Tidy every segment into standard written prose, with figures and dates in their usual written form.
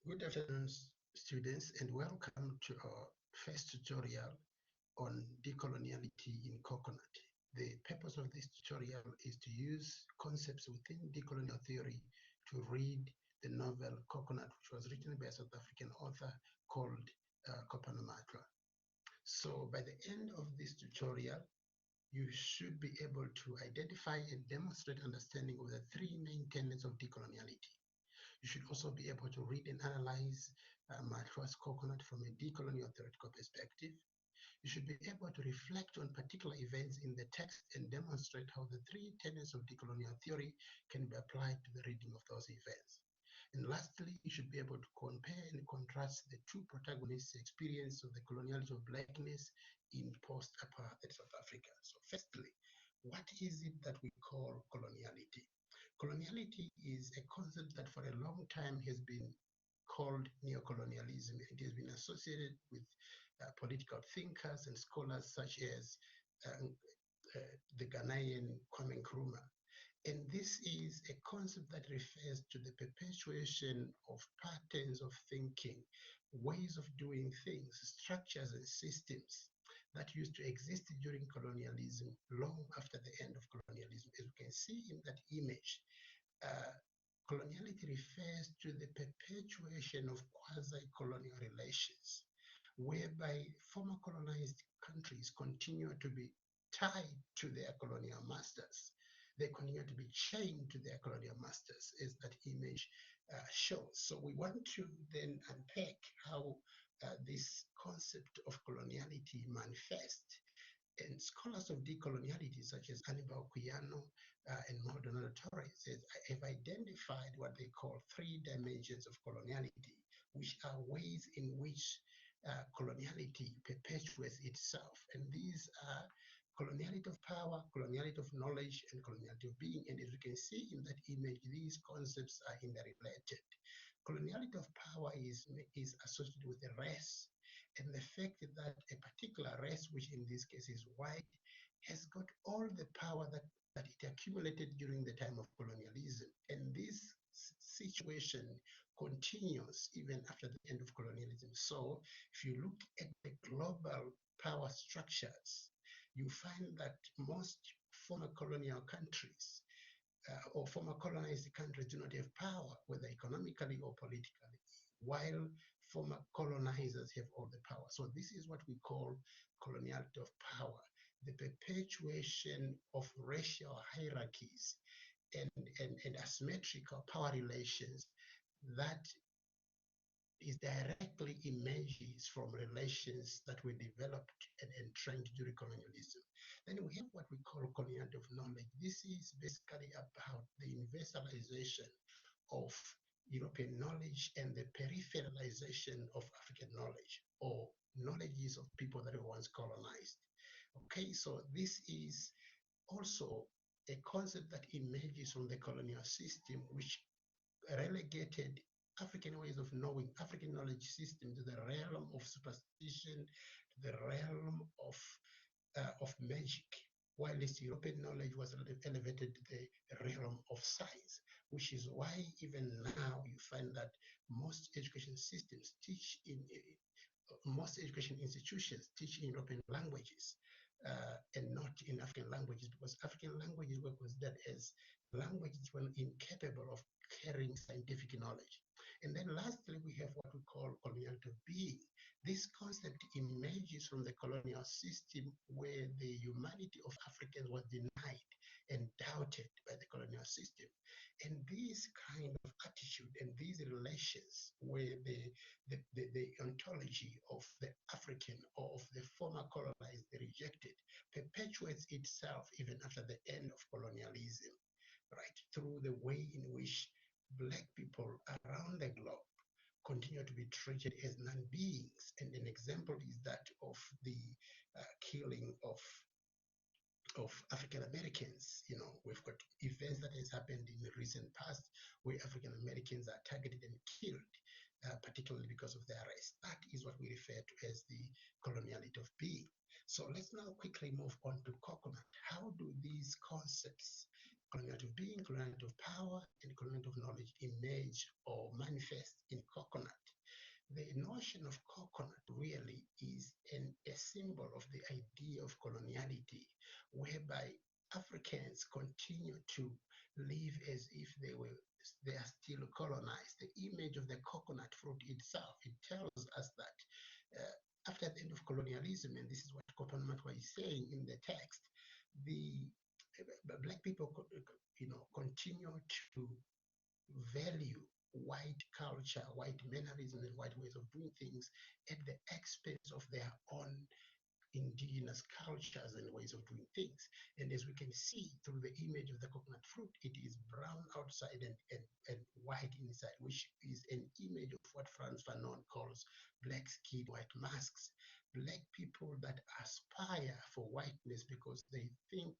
Good afternoon, students, and welcome to our first tutorial on decoloniality in coconut. The purpose of this tutorial is to use concepts within decolonial theory to read the novel Coconut, which was written by a South African author called Kopano Matlwa. So by the end of this tutorial, you should be able to identify and demonstrate understanding of the three main tenets of decoloniality. You should also be able to read and analyze Matlwa's Coconut from a decolonial theoretical perspective. You should be able to reflect on particular events in the text and demonstrate how the three tenets of decolonial theory can be applied to the reading of those events. And lastly, you should be able to compare and contrast the two protagonists' experience of the coloniality of blackness in post-apartheid South Africa. So firstly, what is it that we call coloniality? Coloniality is a concept that for a long time has been called neocolonialism. It has been associated with political thinkers and scholars such as the Ghanaian Kwame Nkrumah. And this is a concept that refers to the perpetuation of patterns of thinking, ways of doing things, structures and systems that used to exist during colonialism long after the end of colonialism. As we can see in that image, coloniality refers to the perpetuation of quasi-colonial relations, whereby former colonized countries continue to be tied to their colonial masters. They continue to be chained to their colonial masters, as that image shows. So we want to then unpack how this concept of coloniality manifests. And scholars of decoloniality, such as Anibal Cuyano and Maldonado Torres, have identified what they call three dimensions of coloniality, which are ways in which coloniality perpetuates itself. And these are coloniality of power, coloniality of knowledge, and coloniality of being. And as you can see in that image, these concepts are interrelated. Coloniality of power is associated with a race, and the fact that a particular race, which in this case is white, has got all the power that it accumulated during the time of colonialism. And this situation continues even after the end of colonialism. So if you look at the global power structures, you find that most former colonial countries or former colonized countries do not have power, whether economically or politically, while former colonizers have all the power. So this is what we call coloniality of power, the perpetuation of racial hierarchies and asymmetrical power relations that is directly emerges from relations that were developed and entrenched during colonialism. Then we have what we call coloniality of knowledge. This is basically about the universalization of European knowledge and the peripheralization of African knowledge, or knowledges of people that were once colonized. Okay, so this is also a concept that emerges from the colonial system, which relegated African ways of knowing, African knowledge system, to the realm of superstition, to the realm of magic, while this European knowledge was elevated to the realm of science, which is why even now you find that most education systems teach in most education institutions teach in European languages and not in African languages, because African languages were considered as languages when incapable of carrying scientific knowledge. And then lastly, we have what we call coloniality of being. This concept emerges from the colonial system where the humanity of Africans was denied and doubted by the colonial system. And this kind of attitude and these relations where the ontology of the African or of the former colonized, the rejected, perpetuates itself even after the end of colonialism, right? Through the way in which Black people around the globe continue to be treated as non-beings. And an example is that of the killing of African Americans. You know, we've got events that has happened in the recent past where African Americans are targeted and killed, particularly because of their race. That is what we refer to as the coloniality of being. So let's now quickly move on to coconut. How do these concepts coloniality of being, coloniality of power, and coloniality of knowledge emerge or manifest in coconut. The notion of coconut really is a symbol of the idea of coloniality, whereby Africans continue to live as if they are still colonized. The image of the coconut fruit itself, it tells us that after the end of colonialism, and this is what Kopano Matlwa is saying in the text, the black people, continue to value white culture, white mannerism, and white ways of doing things at the expense of their own indigenous cultures and ways of doing things. And as we can see through the image of the coconut fruit, it is brown outside and white inside, which is an image of what Frantz Fanon calls black skin, white masks. Black people that aspire for whiteness because they think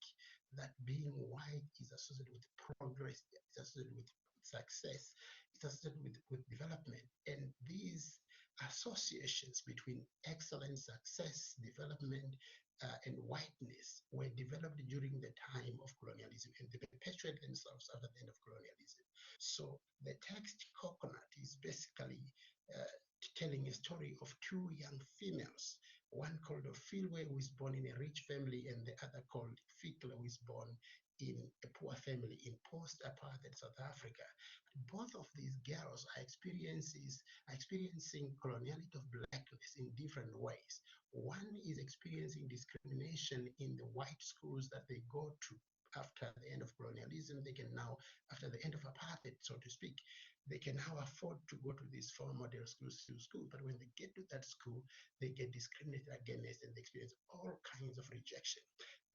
that being white is associated with progress, it's associated with success, it's associated with development. And these associations between excellence, success, development, and whiteness were developed during the time of colonialism, and they perpetuate themselves after the end of colonialism. So the text Coconut is basically telling a story of two young females, one called Ophelia, who is born in a rich family, and the other called Fikle, who is born in a poor family in post-apartheid South Africa. Both of these girls are experiencing coloniality of blackness in different ways. One is experiencing discrimination in the white schools that they go to after the end of colonialism. They can now, after the end of apartheid, so to speak, they can now afford to go to these foreign model schools, but when they get to that school, they get discriminated against and they experience all kinds of rejection.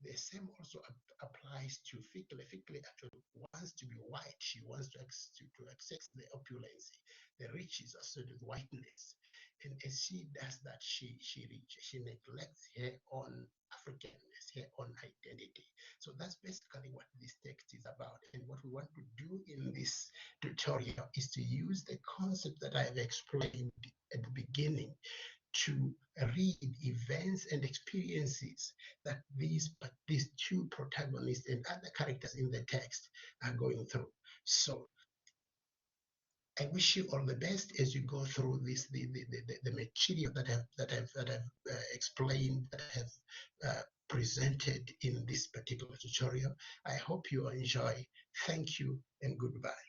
The same also applies to Fikle. Fikle actually wants to be white. She wants to access the opulence, the riches associated with whiteness. And as she does that, she neglects her own Africanness, her own identity. So that's basically what this text is about. And what we want to do in this tutorial is to use the concept that I've explained at the beginning to read events and experiences that these two protagonists and other characters in the text are going through. So I wish you all the best as you go through this the material that I've explained, that I have presented in this particular tutorial. I hope you enjoy. Thank you and goodbye.